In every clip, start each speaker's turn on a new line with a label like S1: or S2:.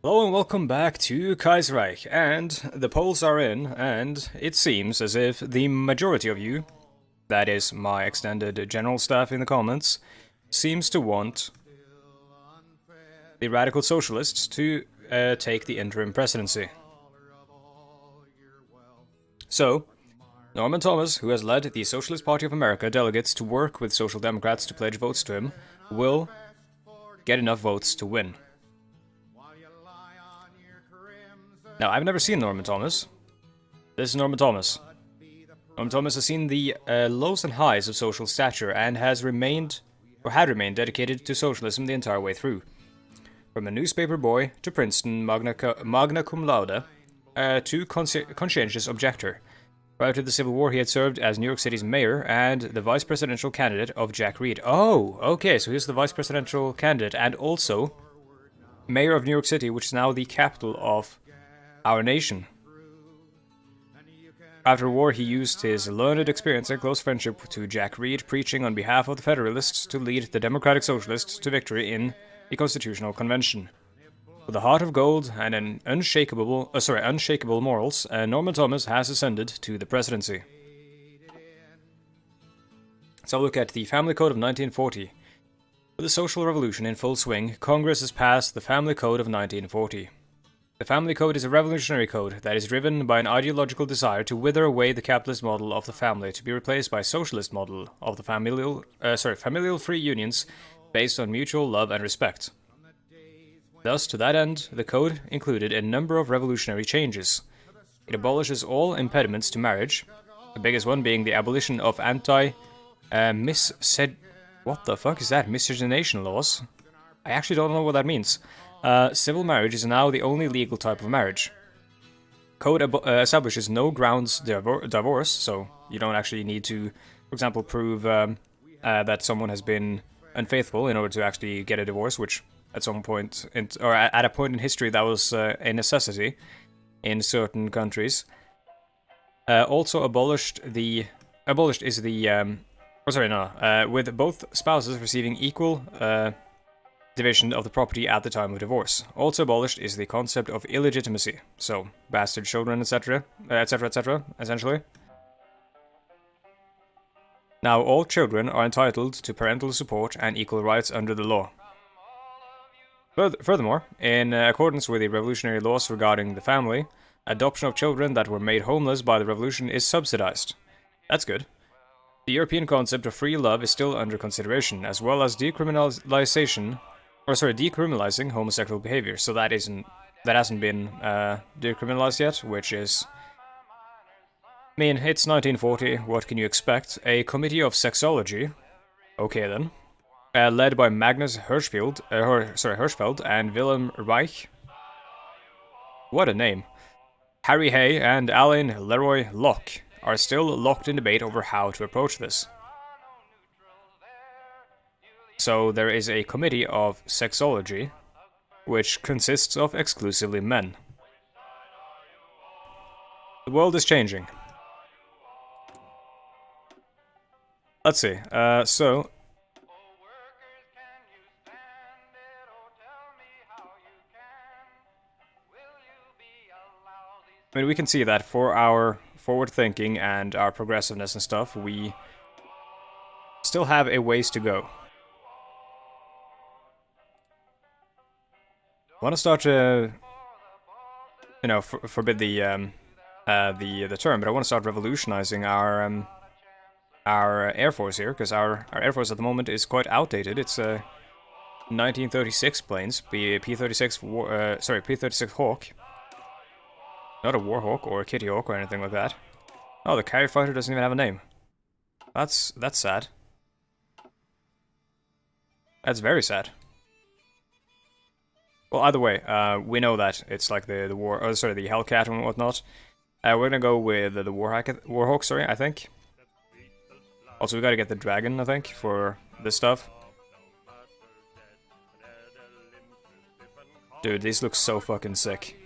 S1: Hello and welcome back to Kaiserreich, and the polls are in, and it seems as if the majority of you, that is my extended general staff in the comments, seems to want the radical socialists to take the interim presidency. So, Norman Thomas, who has led the Socialist Party of America delegates to work with Social Democrats to pledge votes to him, will get enough votes to win. Now, I've never seen Norman Thomas. This is Norman Thomas. Norman Thomas has seen the lows and highs of social stature and has remained, or had remained, dedicated to socialism the entire way through. From a newspaper boy to Princeton magna cum laude to conscientious objector. Prior to the Civil War, he had served as New York City's mayor and the vice presidential candidate of Jack Reed. Oh, okay, so he's the vice presidential candidate and also mayor of New York City, which is now the capital of our nation. After war, he used his learned experience and close friendship to Jack Reed, preaching on behalf of the Federalists to lead the Democratic Socialists to victory in the Constitutional Convention. With a heart of gold and an unshakable morals, Norman Thomas has ascended to the presidency. So look at the Family Code of 1940. With the social revolution in full swing, Congress has passed the Family Code of 1940. The Family Code is a revolutionary code that is driven by an ideological desire to wither away the capitalist model of the family to be replaced by a socialist model of the familial free unions based on mutual love and respect. Thus, to that end, the code included a number of revolutionary changes. It abolishes all impediments to marriage, the biggest one being the abolition of miscegenation laws. I actually don't know what that means. Civil marriage is now the only legal type of marriage. Code establishes no grounds divorce, so you don't actually need to, for example, prove that someone has been unfaithful in order to actually get a divorce, which at some point, at a point in history, that was a necessity in certain countries. Also with both spouses receiving equal division of the property at the time of divorce. Also abolished is the concept of illegitimacy, so bastard children, etc., essentially. Now all children are entitled to parental support and equal rights under the law. Furthermore, in accordance with the revolutionary laws regarding the family, adoption of children that were made homeless by the revolution is subsidized. That's good. The European concept of free love is still under consideration, as well as decriminalizing homosexual behavior. So that hasn't been decriminalized yet, which is, I mean, it's 1940. What can you expect? A committee of sexology. Okay then. Led by Magnus Hirschfeld and Wilhelm Reich. What a name. Harry Hay and Alain Leroy Locke are still locked in debate over how to approach this. So there is a committee of sexology, which consists of exclusively men. The world is changing. Let's see, I mean, we can see that for our forward thinking and our progressiveness and stuff, we still have a ways to go. I want to start to, forbid the term, but I want to start revolutionizing our Air Force here, because our Air Force at the moment is quite outdated. It's 1936 planes, P-36 Hawk. Not a Warhawk or a Kitty Hawk or anything like that. Oh, the carrier fighter doesn't even have a name. That's sad. That's very sad. Well, either way, we know that it's like the Hellcat and whatnot. We're gonna go with the Warhawk, I think. Also, we gotta get the Dragon, I think, for this stuff. Dude, these look so fucking sick.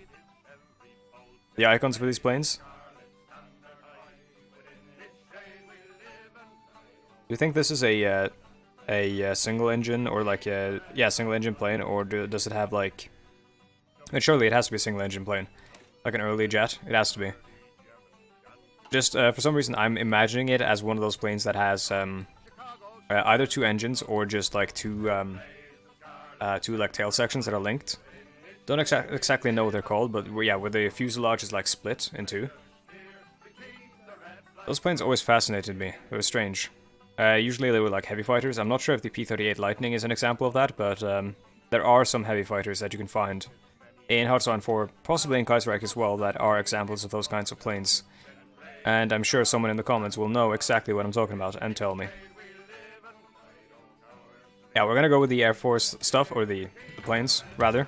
S1: The icons for these planes. Do you think this is a single engine or like a single engine plane, or does it have like And surely it has to be a single engine plane. Like an early jet, it has to be. Just, for some reason, I'm imagining it as one of those planes that has, either two engines or just, like, two like, tail sections that are linked. Don't exactly know what they're called, but, yeah, where the fuselage is, like, split in two. Those planes always fascinated me. They were strange. Usually they were, like, heavy fighters. I'm not sure if the P-38 Lightning is an example of that, but, there are some heavy fighters that you can find in Hydra 4, possibly in Kaiserreich as well, that are examples of those kinds of planes. And I'm sure someone in the comments will know exactly what I'm talking about and tell me. Yeah, we're gonna go with the Air Force stuff, or the planes, rather,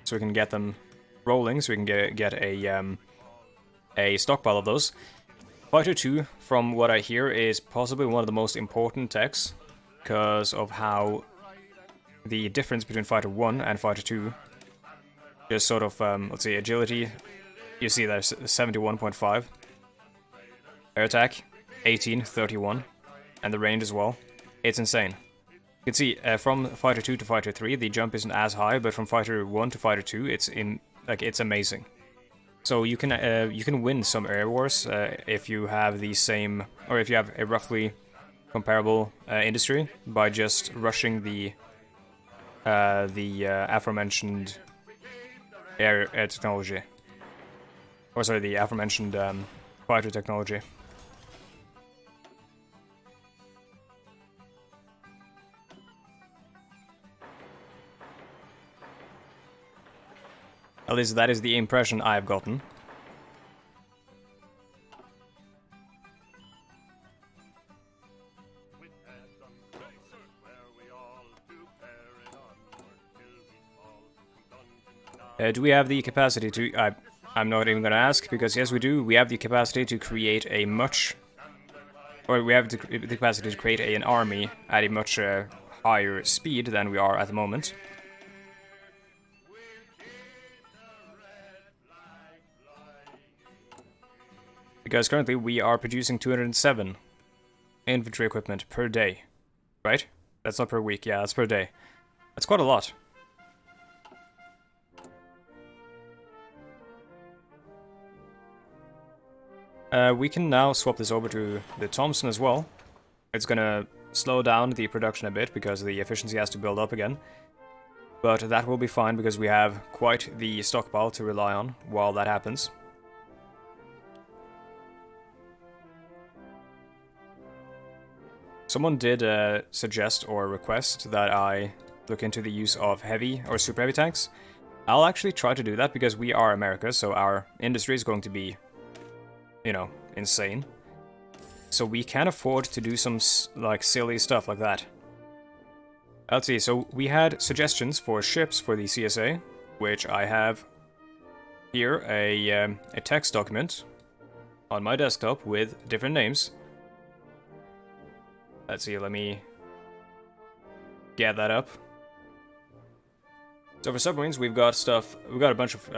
S1: so we can get them rolling, so we can get a stockpile of those. Fighter 2, from what I hear, is possibly one of the most important techs, because of how the difference between Fighter 1 and Fighter 2, just sort of, let's see, agility, you see there's 71.5, air attack, 1831, and the range as well. It's insane. You can see, from Fighter 2 to Fighter 3, the jump isn't as high, but from Fighter 1 to Fighter 2, it's amazing. So you can win some air wars if you have the same, or if you have a roughly comparable industry by just rushing the aforementioned air technology, or sorry, the aforementioned fighter technology. At least that is the impression I've gotten. Do we have the capacity to... I'm not even going to ask, because yes we do. We have the capacity to create a much... Or we have the capacity to create an army at a much higher speed than we are at the moment. Because currently we are producing 207 infantry equipment per day. Right? That's not per week, yeah, that's per day. That's quite a lot. We can now swap this over to the Thompson as well. It's gonna slow down the production a bit because the efficiency has to build up again. But that will be fine because we have quite the stockpile to rely on while that happens. Someone did suggest or request that I look into the use of heavy or super heavy tanks. I'll actually try to do that because we are America, so our industry is going to be, you know, insane. So we can afford to do some, like, silly stuff like that. Let's see, so we had suggestions for ships for the CSA, which I have here, a text document on my desktop with different names. Let's see, let me get that up. So for submarines, we've got a bunch of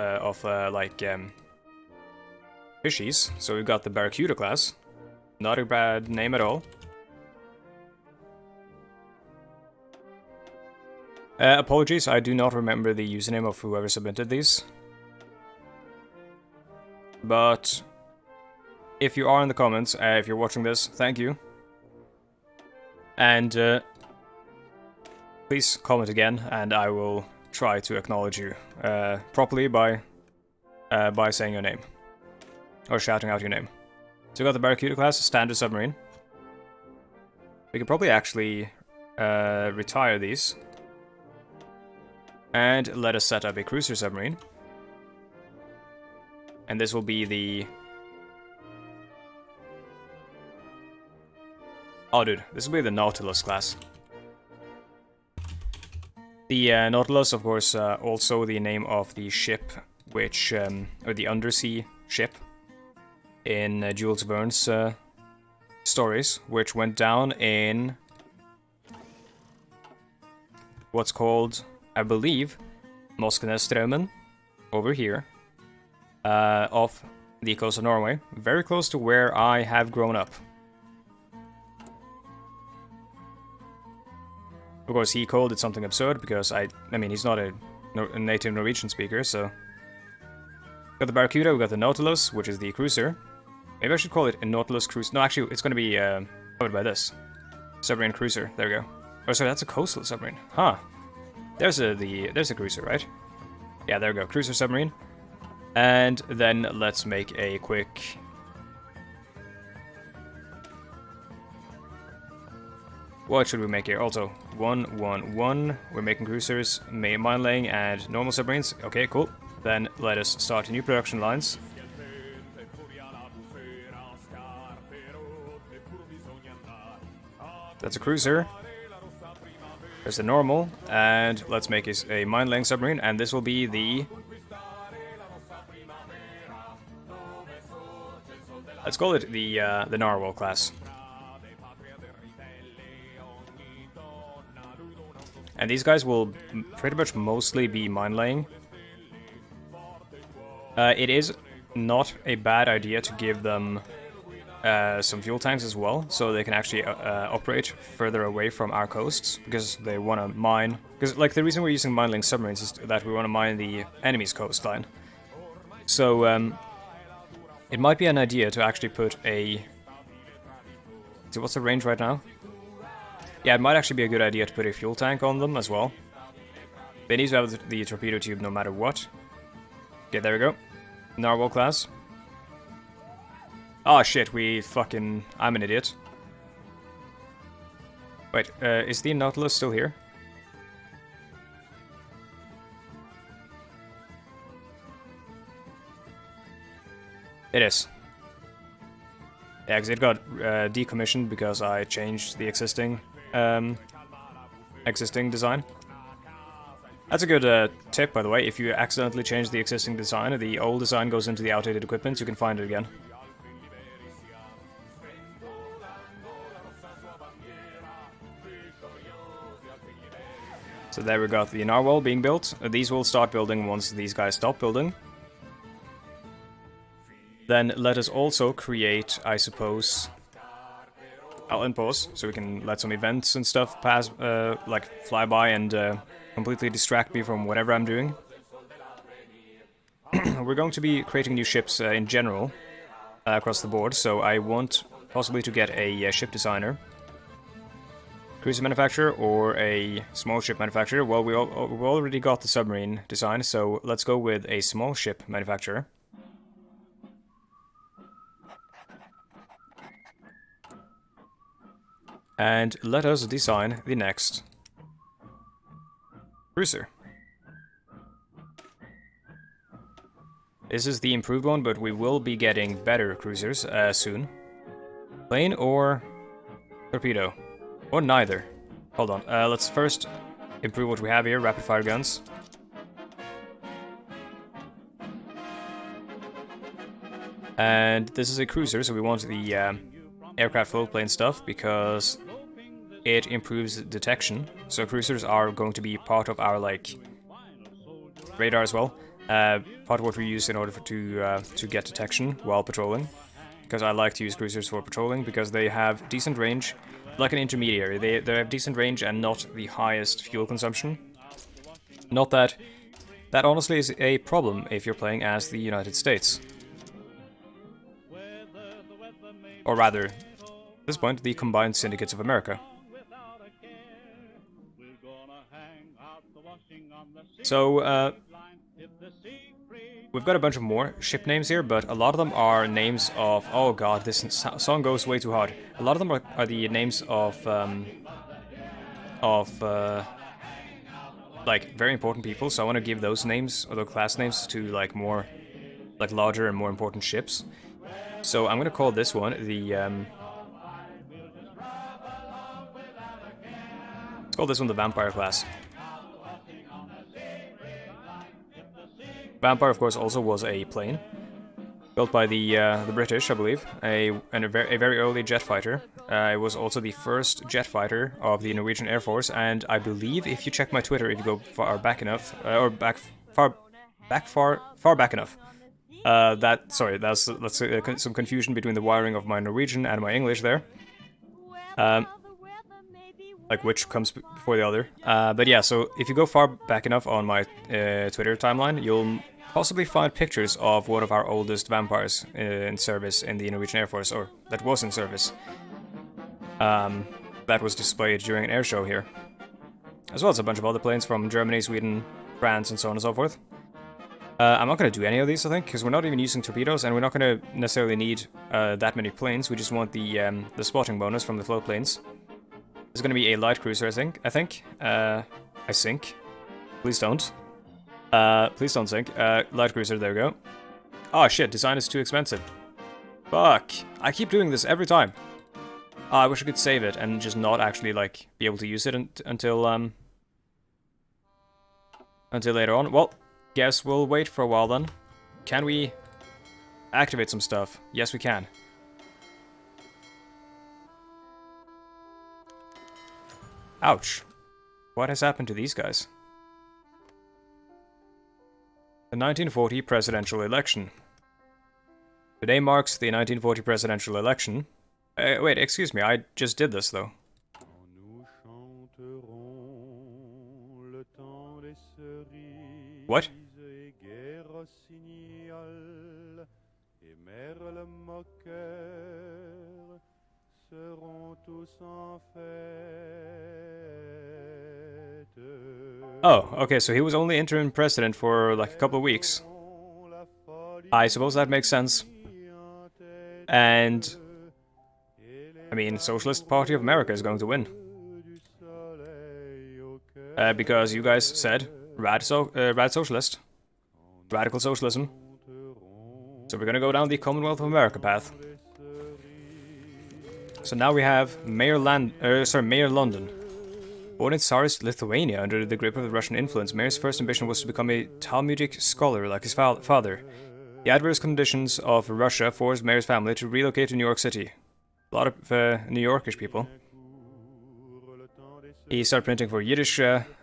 S1: fishies. So we've got the Barracuda class. Not a bad name at all. Apologies, I do not remember the username of whoever submitted these. But if you are in the comments, if you're watching this, thank you. And please comment again, and I will try to acknowledge you properly by saying your name. Or shouting out your name. So we got the Barracuda class, standard submarine. We could probably actually retire these. And let us set up a cruiser submarine. And this will be the... Oh dude, this will be the Nautilus class. The Nautilus, of course, also the name of the ship, which, or the undersea ship in Jules Verne's stories, which went down in what's called, I believe, Moskenesstrømmen, over here, off the coast of Norway, very close to where I have grown up. Of course, he called it something absurd because I mean, he's not a native Norwegian speaker, so... Got the Barracuda, we got the Nautilus, which is the cruiser. Maybe I should call it a Nautilus cruiser. No, actually, it's going to be covered by this. Submarine cruiser, there we go. Oh, sorry, that's a coastal submarine. Huh. There's a cruiser, right? Yeah, there we go, cruiser submarine. And then let's make a quick... What should we make here? Also, 1, 1, 1. We're making cruisers, mine laying, and normal submarines. Okay, cool. Then let us start new production lines. That's a cruiser. There's a normal, and let's make a mine laying submarine, and this will be the... Let's call it the Narwhal class. And these guys will pretty much mostly be mine laying. It is not a bad idea to give them some fuel tanks as well, so they can actually operate further away from our coasts, because they want to mine... Because, like, the reason we're using mine-laying submarines is that we want to mine the enemy's coastline. So, it might be an idea to actually put a... So what's the range right now? Yeah, it might actually be a good idea to put a fuel tank on them as well. They need to have the torpedo tube no matter what. Okay, there we go. Narwhal class. Oh shit, I'm an idiot. Wait, is the Nautilus still here? It is. Yeah, because it got decommissioned because I changed the existing design. That's a good tip, by the way. If you accidentally change the existing design, the old design goes into the outdated equipment, you can find it again. So there we got the Narwhal being built. These will start building once these guys stop building. Then let us also create, I suppose... I'll unpause, so we can let some events and stuff pass, like, fly by and completely distract me from whatever I'm doing. We're going to be creating new ships in general, across the board, so I want possibly to get a ship designer, cruiser manufacturer, or a small ship manufacturer. Well, we already got the submarine design, so let's go with a small ship manufacturer. And let us design the next cruiser. This is the improved one, but we will be getting better cruisers soon. Plane or torpedo? Or neither. Hold on, let's first improve what we have here, rapid fire guns. And this is a cruiser, so we want the aircraft floatplane stuff because it improves detection. So cruisers are going to be part of our, like, radar as well. Part of what we use in order to get detection while patrolling. Because I like to use cruisers for patrolling because they have decent range, like an intermediary. They have decent range and not the highest fuel consumption. Not that that honestly is a problem if you're playing as the United States. Or rather, at this point, the Combined Syndicates of America. So, we've got a bunch of more ship names here, but a lot of them are names of... Oh god, this song goes way too hard. A lot of them are the names of like, very important people, so I want to give those names, or the class names, to, like, more, like, larger and more important ships. So I'm going to call this one the... let's call this one the Vampire class. Vampire, of course, also was a plane. Built by the British, I believe. A very early jet fighter. It was also the first jet fighter of the Norwegian Air Force, and I believe, if you check my Twitter, if you go far back enough, far back enough, that's some confusion between the wiring of my Norwegian and my English there. like which comes before the other. But yeah, so if you go far back enough on my Twitter timeline, you'll possibly find pictures of one of our oldest vampires in service in the Norwegian Air Force, or that was in service. That was displayed during an air show here. As well as a bunch of other planes from Germany, Sweden, France, and so on and so forth. I'm not going to do any of these, I think, because we're not even using torpedoes, and we're not going to necessarily need that many planes. We just want the spotting bonus from the float planes. There's going to be a light cruiser, I think. I sink. Please don't. Please don't sink. Light cruiser, there we go. Oh shit, design is too expensive. Fuck. I keep doing this every time. Oh, I wish I could save it and just not actually, like, be able to use it until later on. Well, guess we'll wait for a while then. Can we activate some stuff? Yes, we can. Ouch. What has happened to these guys? The 1940 presidential election. Today marks the 1940 presidential election. Wait, excuse me, I just did this though. What? Oh, okay, so he was only interim president for like a couple of weeks. I suppose that makes sense. And I mean, Socialist Party of America is going to win. Because you guys said rad socialist. Radical socialism. So we're gonna go down the Commonwealth of America path. So now we have Mayor London. Born in Tsarist Lithuania under the grip of the Russian influence, Mayor's first ambition was to become a Talmudic scholar like his father. The adverse conditions of Russia forced Mayor's family to relocate to New York City. A lot of New Yorkish people. He started printing for Yiddish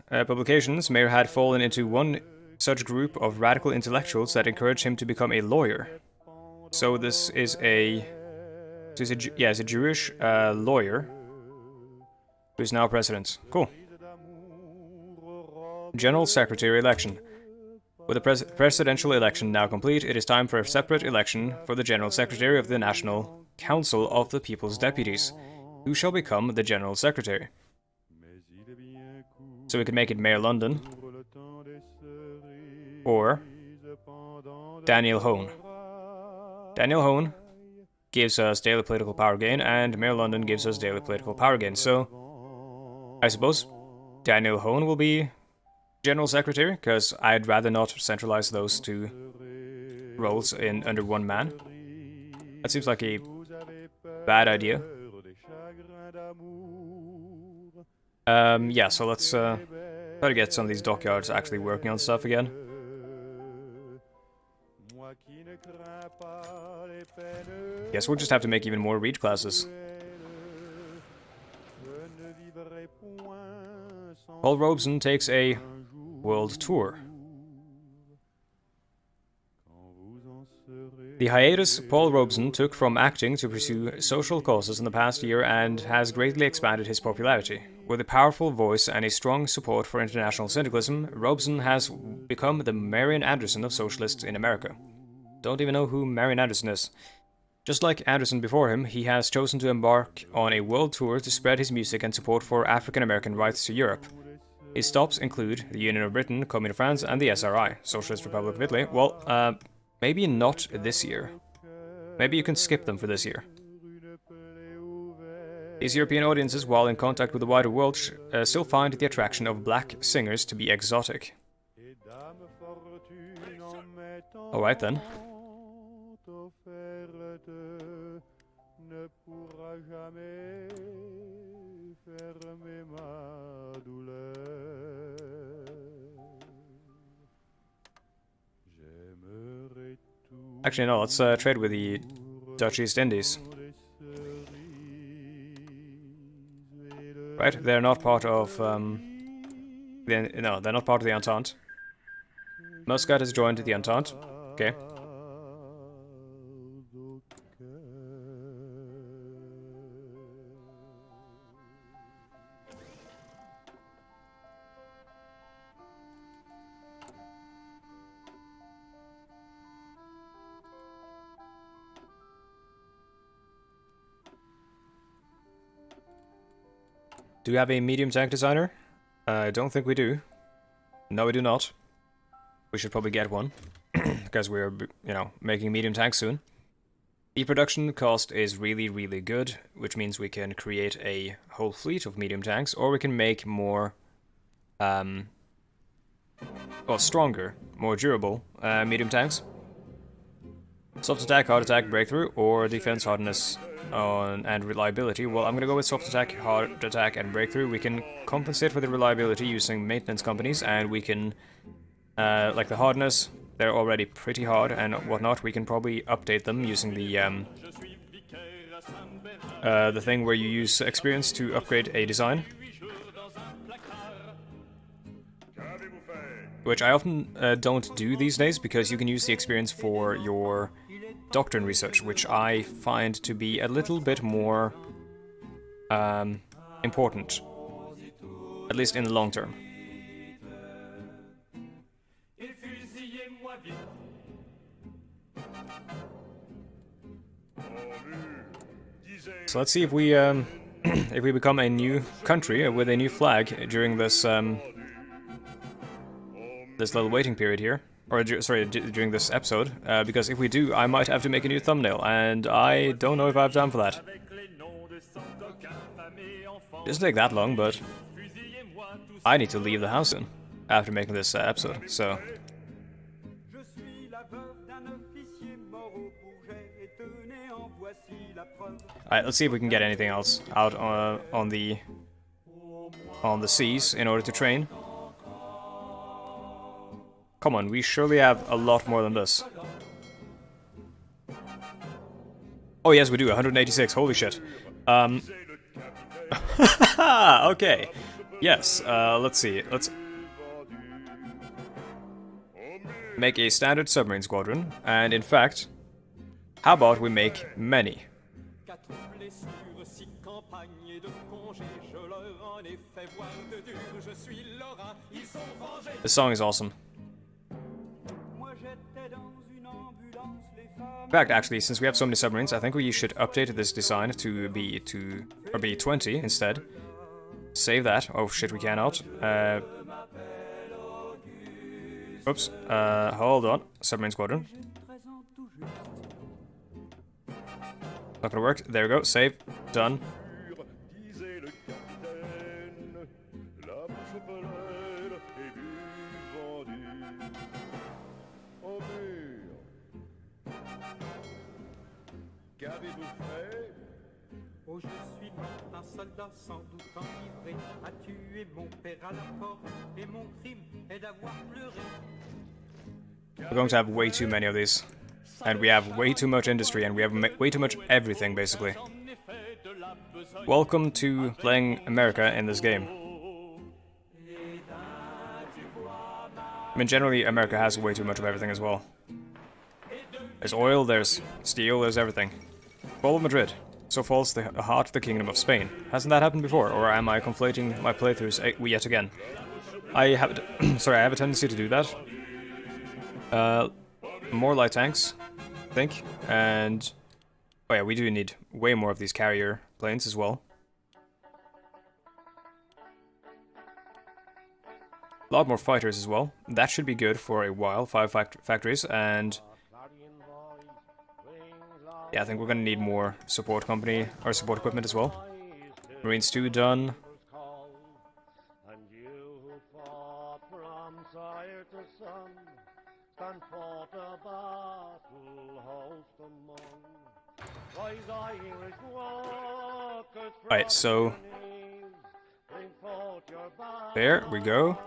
S1: publications. Mayor had fallen into one such group of radical intellectuals that encouraged him to become a lawyer. So this is a... it's a Jewish lawyer who is now president. Cool. General Secretary election. With the presidential election now complete, it is time for a separate election for the General Secretary of the National Council of the People's Deputies, who shall become the General Secretary. So we can make it Mayor London, or Daniel Hone. Daniel Hone gives us daily political power gain, and Mayor London gives us daily political power gain. So, I suppose Daniel Hone will be General Secretary, because I'd rather not centralize those two roles under one man. That seems like a bad idea. Yeah, so let's try to get some of these dockyards actually working on stuff again. Guess we'll just have to make even more Reed classes. Paul Robeson takes a world tour. The hiatus Paul Robeson took from acting to pursue social causes in the past year and has greatly expanded his popularity. With a powerful voice and a strong support for international syndicalism, Robeson has become the Marian Anderson of socialists in America. Don't even know who Marian Anderson is. Just like Anderson before him, he has chosen to embark on a world tour to spread his music and support for African American rights to Europe. His stops include the Union of Britain, Commune of France, and the SRI, Socialist Republic of Italy. Well, maybe not this year. Maybe you can skip them for this year. These European audiences, while in contact with the wider world, still find the attraction of black singers to be exotic. Alright then. Actually, no, let's trade with the Dutch East Indies. Right, they're not part of, no, they're not part of the Entente. Muscat has joined the Entente. Okay. Do we have a medium tank designer? I don't think we do. No, we do not. We should probably get one. Because we're, you know, making medium tanks soon. The production cost is really, really good, which means we can create a whole fleet of medium tanks, or we can make more, well, stronger, more durable medium tanks. Soft attack, hard attack, breakthrough, or defense hardness and reliability. Well, I'm gonna go with soft attack, hard attack, and breakthrough. We can compensate for the reliability using maintenance companies, and we can, like the hardness, they're already pretty hard and whatnot. We can probably update them using the thing where you use experience to upgrade a design. Which I often don't do these days, because you can use the experience for your doctrine research, which I find to be a little bit more important, at least in the long term. So let's see if we if we become a new country with a new flag during this this little waiting period here, or sorry, during this episode. Because if we do, I might have to make a new thumbnail, and I don't know if I have time for that. It doesn't take that long, but I need to leave the house soon after making this episode. So. Alright, let's see if we can get anything else out on the seas in order to train. Come on, we surely have a lot more than this. Oh yes, we do, 186, holy shit. Okay. Yes, let's see, let's make a standard submarine squadron, and in fact, how about we make many? This song is awesome. In fact, actually, since we have so many submarines, I think we should update this design to be 20 instead. Save that. Oh shit, we cannot. Oops. Hold on. Submarine Squadron. Not gonna work. There we go. Save. Done. We're going to have way too many of these. And we have way too much industry, and we have way too much everything, basically. Welcome to playing America in this game. I mean, generally, America has way too much of everything as well. There's oil, there's steel, there's everything. Fall of Madrid. So falls the heart of the Kingdom of Spain. Hasn't that happened before, or am I conflating my playthroughs yet again? I have, sorry, I have a tendency to do that. More light tanks, I think, and oh yeah, we do need way more of these carrier planes as well. A lot more fighters as well. That should be good for a while. 5 factories, and yeah, I think we're gonna need more support company or support equipment as well. Marines 2 done. Alright, so there we go.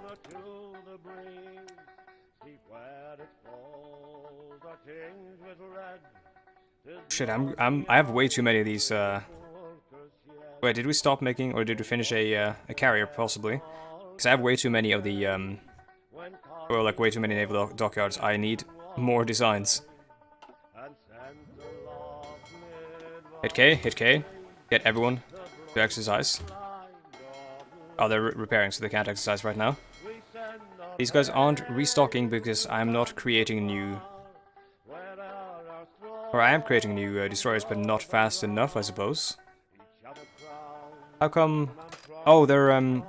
S1: Shit, I have way too many of these. Wait, did we stop making, or did we finish a carrier possibly? Because I have way too many of the or like way too many naval dockyards. I need more designs. Hit K, hit K. Get everyone to exercise. Oh, they're repairing, so they can't exercise right now. These guys aren't restocking because I'm not creating new... Or I am creating new destroyers, but not fast enough, I suppose. How come Oh, they're, oh,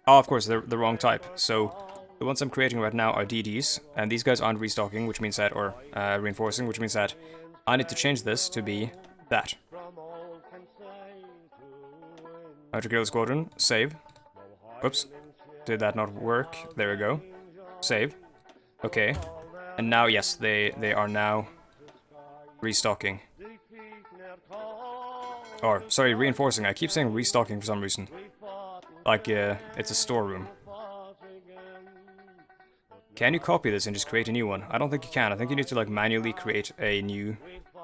S1: of course, they're the wrong type. So, the ones I'm creating right now are DDs, and these guys aren't restocking, which means that, or reinforcing, which means that I need to change this to be that. Hydra Squadron, save. Whoops. Did that not work? There we go. Save. Okay. And now, yes, they are now restocking. Or, sorry, reinforcing. I keep saying restocking for some reason. Like, it's a storeroom. Can you copy this and just create a new one? I don't think you can. I think you need to, like, manually create a new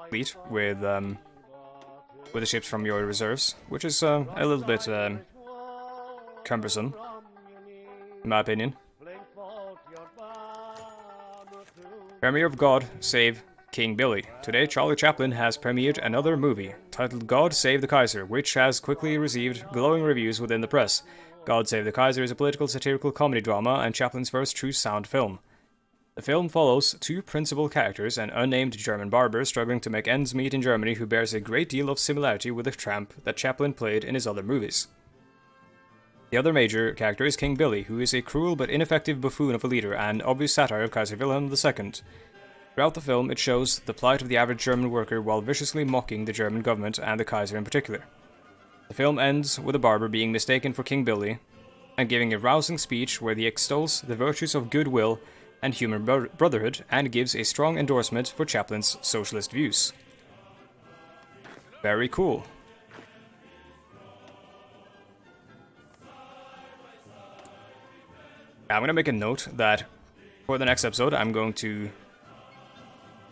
S1: fleet with the ships from your reserves, which is a little bit cumbersome, in my opinion. Premiere of God, Save King Billy. Today, Charlie Chaplin has premiered another movie, titled God Save the Kaiser, which has quickly received glowing reviews within the press. God Save the Kaiser is a political satirical comedy drama and Chaplin's first true sound film. The film follows two principal characters, an unnamed German barber struggling to make ends meet in Germany who bears a great deal of similarity with the tramp that Chaplin played in his other movies. The other major character is King Billy, who is a cruel but ineffective buffoon of a leader and obvious satire of Kaiser Wilhelm II. Throughout the film, it shows the plight of the average German worker while viciously mocking the German government and the Kaiser in particular. The film ends with the barber being mistaken for King Billy and giving a rousing speech where he extols the virtues of goodwill and human brotherhood and gives a strong endorsement for Chaplin's socialist views. Very cool. I'm going to make a note that for the next episode, I'm going to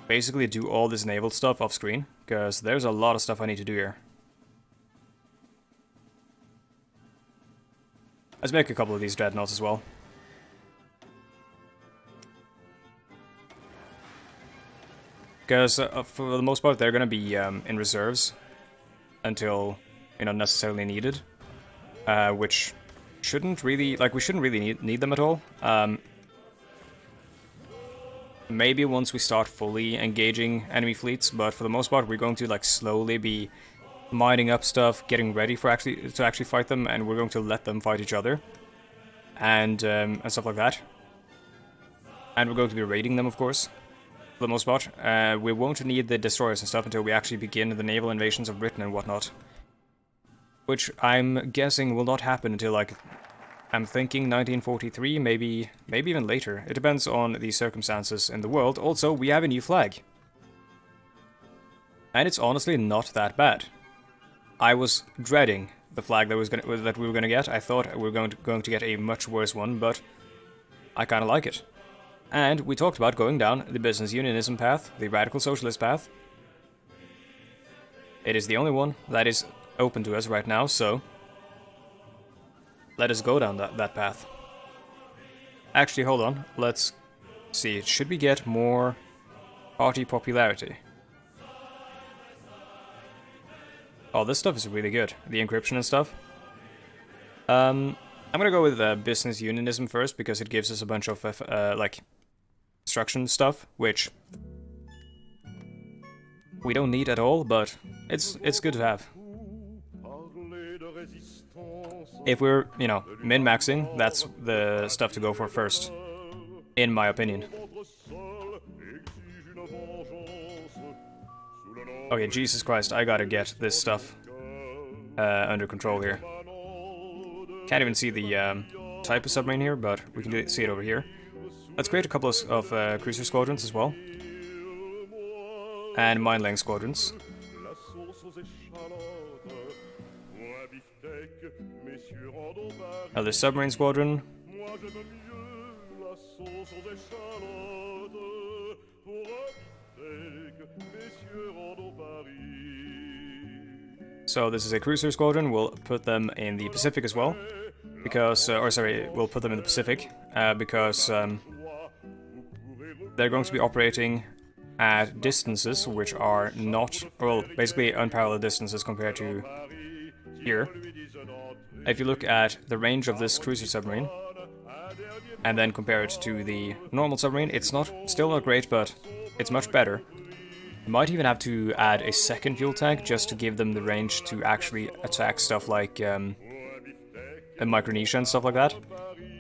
S1: basically do all this naval stuff off screen, because there's a lot of stuff I need to do here. Let's make a couple of these dreadnoughts as well. Because for the most part, they're going to be in reserves until, necessarily needed, which shouldn't really, we shouldn't really need them at all. Maybe once we start fully engaging enemy fleets, but for the most part, we're going to slowly be mining up stuff, getting ready for to actually fight them, and we're going to let them fight each other, and stuff like that. And we're going to be raiding them, of course, for the most part. We won't need the destroyers and stuff until we actually begin the naval invasions of Britain and whatnot, which I'm guessing will not happen until I'm thinking 1943, maybe even later. It depends on the circumstances in the world. Also, we have a new flag. And it's honestly not that bad. I was dreading the flag that we were gonna get. I thought we were going to get a much worse one, but I kind of like it. And we talked about going down the business unionism path, the radical socialist path. It is the only one that is open to us right now, so let us go down that path. Actually, hold on. Let's see. Should we get more party popularity? Oh, this stuff is really good. The encryption and stuff. I'm gonna go with business unionism first because it gives us a bunch of construction stuff, which we don't need at all, but it's good to have. If we're, min-maxing, that's the stuff to go for first, in my opinion. Okay, Jesus Christ, I gotta get this stuff under control here. Can't even see the type of submarine here, but we can see it over here. Let's create a couple of cruiser squadrons as well. And mine-laying squadrons. Another submarine squadron. So this is a cruiser squadron. We'll put them in the Pacific as well, because, we'll put them in the Pacific because they're going to be operating at distances which are not, well, basically unparalleled distances compared to here. If you look at the range of this cruiser submarine, and then compare it to the normal submarine, it's still not great, but it's much better. You might even have to add a second fuel tank just to give them the range to actually attack stuff like Micronesia and stuff like that,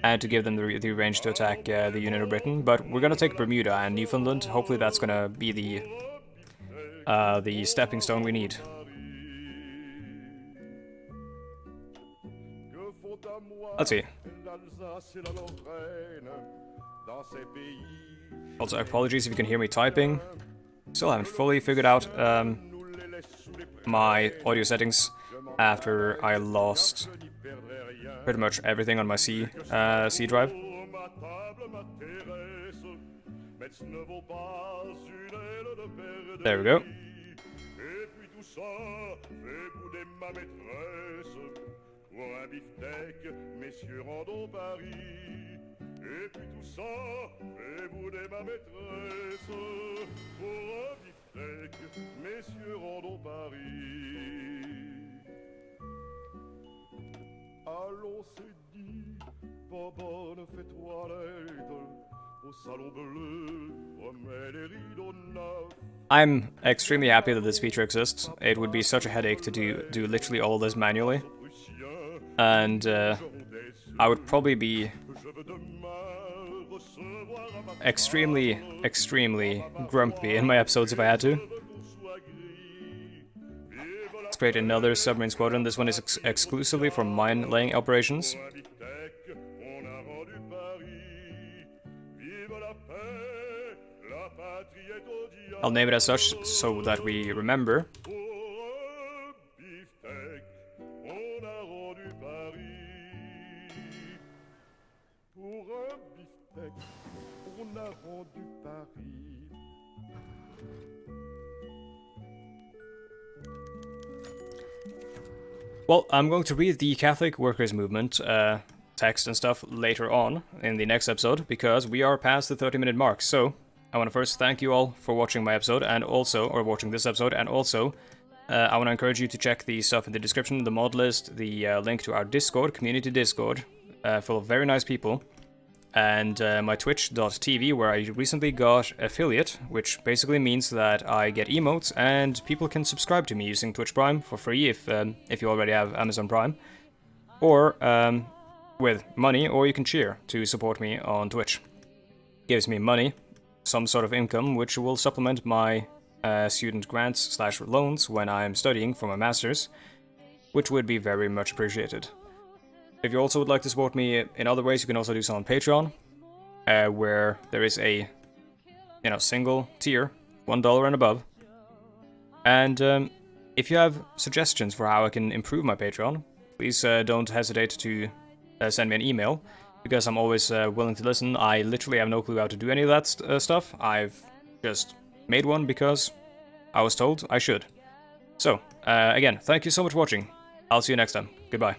S1: and to give them the range to attack the Union of Britain. But we're gonna take Bermuda and Newfoundland. Hopefully that's gonna be the stepping stone we need. Let's see. Also, apologies if you can hear me typing. Still haven't fully figured out my audio settings after I lost pretty much everything on my C drive. There we go.
S2: Allons, c'est dit, bonne fais toilette, au salon bleu, remets les rideaux neufs.
S1: I'm extremely happy that this feature exists. It would be such a headache to do literally all this manually. And I would probably be extremely grumpy in my episodes if I had to. Let's create another submarine squadron. This one is exclusively for mine-laying operations. I'll name it as such so that we remember. Well, I'm going to read the Catholic Workers' Movement text and stuff later on in the next episode, because we are past the 30-minute mark. So, I want to first thank you all for watching my episode, and also, or watching this episode, and also, I want to encourage you to check the stuff in the description, the mod list, the link to our Discord, community Discord, full of very nice people, and my twitch.tv, where I recently got affiliate, which basically means that I get emotes and people can subscribe to me using Twitch Prime for free if you already have Amazon Prime, or with money, or you can cheer to support me on Twitch. Gives me money, some sort of income, which will supplement my student grants / loans when I'm studying for my master's, which would be very much appreciated. If you also would like to support me in other ways, you can also do so on Patreon, where there is a, single tier, $1 and above. And if you have suggestions for how I can improve my Patreon, please don't hesitate to send me an email, because I'm always willing to listen. I literally have no clue how to do any of that stuff. I've just made one because I was told I should. So, again, thank you so much for watching. I'll see you next time. Goodbye.